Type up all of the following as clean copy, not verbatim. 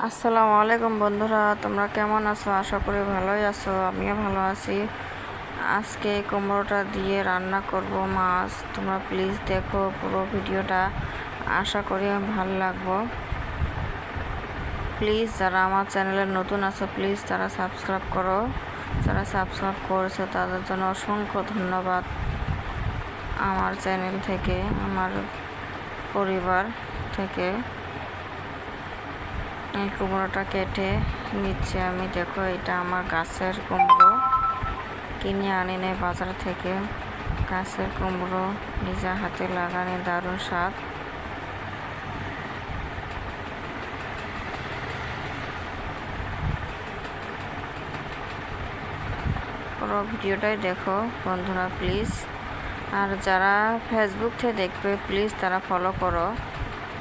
আসসালামু আলাইকুম বন্ধুরা, তোমরা কেমন আছো? আশা করি ভালোই আছো। আমিও ভালো আছি। আজকে এই কুমড়োটা দিয়ে রান্না করব মাছ। তোমরা প্লিজ দেখো পুরো ভিডিওটা, আশা করি ভালো লাগবো। প্লিজ যারা আমার চ্যানেলে নতুন আছো প্লিজ তারা সাবস্ক্রাইব করো। যারা সাবস্ক্রাইব করেছো তাদের জন্য অসংখ্য ধন্যবাদ। আমার চ্যানেল থেকে, আমার পরিবার থেকে এই কুমড়োটা কেটে নিচ্ছে আমি। দেখো, এটা আমার গাছের কুমড়ো, কিনে আনি নাই বাজার থেকে। গাছের কুমড়ো, নিজের হাতে লাগানি, দারুণ স্বাদ। পুরো ভিডিওটাই দেখো বন্ধুরা প্লিজ। আর যারা ফেসবুক থেকে দেখবে প্লিজ তারা ফলো করো।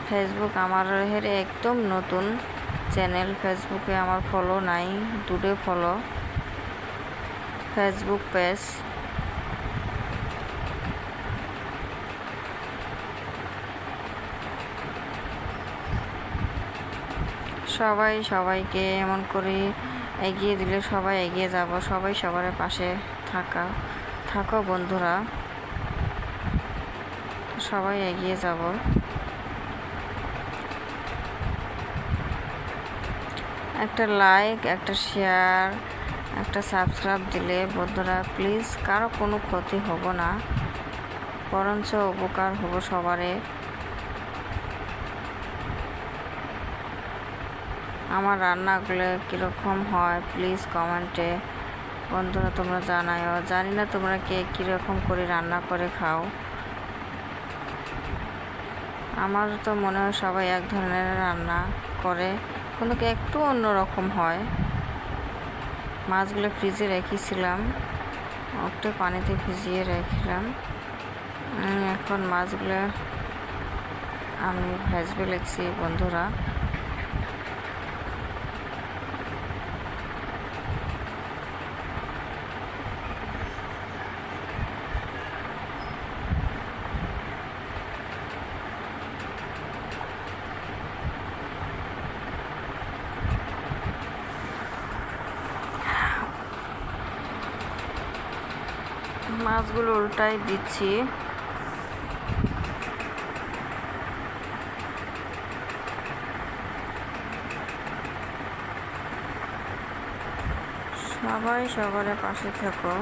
ফেসবুক আমার একদম নতুন চ্যানেল, ফেসবুকে আমার ফলো নাই, দূরে ফলো ফেসবুক পেজ। সবাই সবাইকে এমন করে এগিয়ে দিলে সবাই এগিয়ে যাব। সবাই সবার পাশে থাকো বন্ধুরা, সবাই এগিয়ে যাব। একটা লাইক, একটা শেয়ার, একটা সাবস্ক্রাইব দিলে বন্ধুরা প্লিজ কারো কোনো ক্ষতি হব না, বরঞ্চ উপকার হব সবারে। আমার রান্নাগুলো কীরকম হয় প্লিজ কমেন্টে বন্ধুরা তোমরা জানাও। জানি না তোমরা কে কীরকম করে রান্না করে খাও। আমার তো মনে হয় সবাই এক ধরনের রান্না করে, কিন্তু একটু অন্যরকম হয়। মাছগুলো ফ্রিজে রেখেছিলাম, একটু পানিতে ভিজিয়ে রেখেছিলাম। এখন মাছগুলো আমি ভেজবে লেগছি বন্ধুরা। মাছগুলো উল্টাই দিচ্ছি। সবাই সবার পাশে থাকো।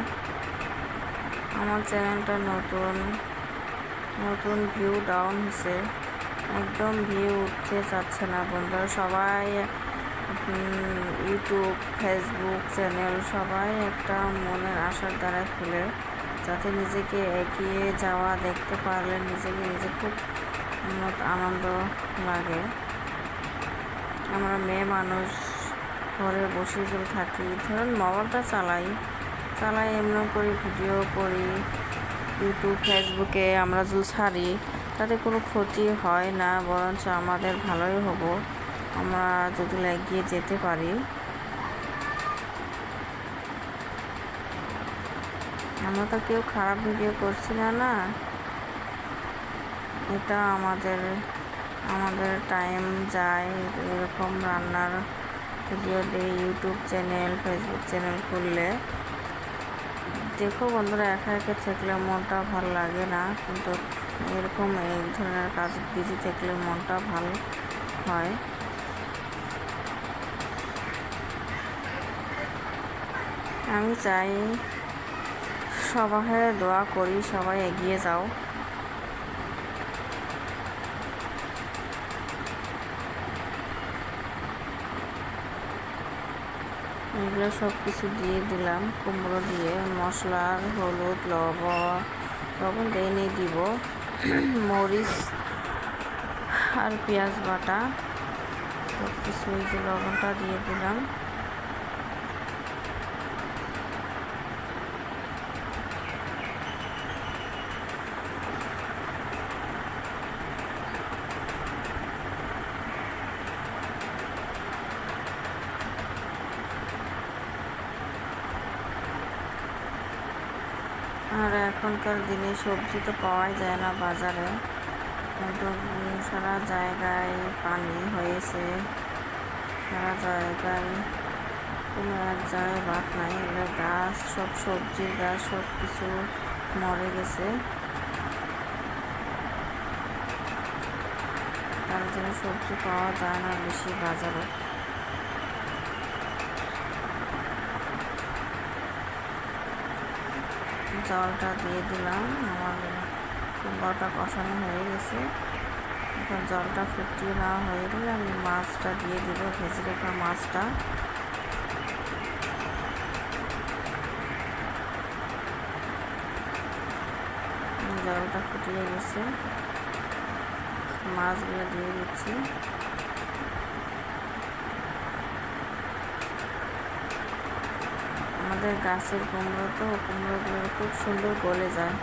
আমার চ্যানেলটা নতুন ভিউ ডাউন হয়েছে, একদম ভিউ উঠতে চাচ্ছে না বন্ধুরা। সবাই ইউটিউব, ফেসবুক চ্যানেল সবাই একটা মনের আশার দ্বারা খুলে, যাতে নিজেকে এগিয়ে যাওয়া দেখতে পারলে নিজে খুব আনন্দ লাগে। আমরা মেয়ে মানুষ ঘরে বসে যদি থাকি, ধরুন মোবাইলটা চালাই এমন করে ভিডিও করি ইউটিউব, ফেসবুকে আমরা যদি ছাড়ি তাতে কোনো ক্ষতি হয় না, বরঞ্চ আমাদের ভালোই হব আমরা যদি এগিয়ে যেতে পারি। আমরা তো কেউ খারাপ ভিডিও করছি না। এটা আমাদের টাইম যায় এরকম রান্নার ভিডিও দিয়ে ইউটিউব চ্যানেল, ফেসবুক চ্যানেল খুললে। দেখো বন্ধুরা, একা একা থাকলে মনটা ভালো লাগে না, কিন্তু এরকম এই ধরনের কাজ বিজি থাকলে মনটা ভালো হয়। আমি চাই সবাই দোয়া করি, সবাই এগিয়ে যাও। এগুলো সব কিছু দিয়ে দিলাম, কুমড়ো দিয়ে মশলা, হলুদ, লবণ দিয়ে দিব, মরিচ আর পেঁয়াজ বাটা সব কিছু, এই যে লবণটা দিয়ে দিলাম। আর এখনকার দিনে সবজি তো পাওয়াই যায় না বাজারে, কিন্তু সারা জায়গায় পানি হয়েছে। সারা জায়গায় কোনো এক জায়গায় বাদ নাই। এগুলো গাছ, সব সবজির গাছ, সব কিছু মরে গেছে, তার জন্য সবজি পাওয়া যায় না বেশি বাজারে। জলটা দিয়ে দিলাম, আমার কুমড়োটা কষানো হয়ে গেছে। এখন জলটা ফুটিয়ে নেওয়া হয়ে গেলে আমি মাছটা দিয়ে দিব, ভেজে রাখা মাছটা। জলটা ফুটিয়ে গেছে, মাছগুলো দিয়ে দিচ্ছি। আমাদের গাছের কুমড়ো তো, কুমড়োগুলো খুব সুন্দর গলে যায়।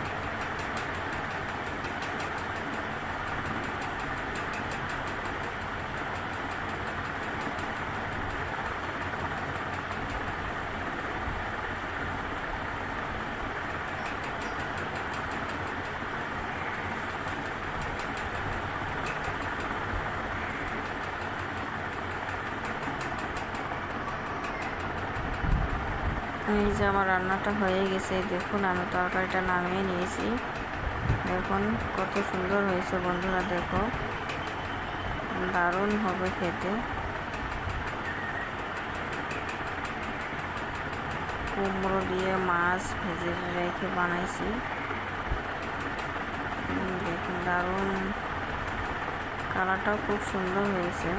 এই যে আমার রান্নাটা হয়ে গেছে, দেখুন আমি তরকারিটা নামিয়ে নিয়েছি। দেখুন কত সুন্দর হয়েছে বন্ধুরা, দেখো দারুণ হবে খেতে। কুমড়ো দিয়ে মাছ ভেজে রেখে বানাইছি, দেখুন দারুণ, কালারটাও খুব সুন্দর হয়েছে।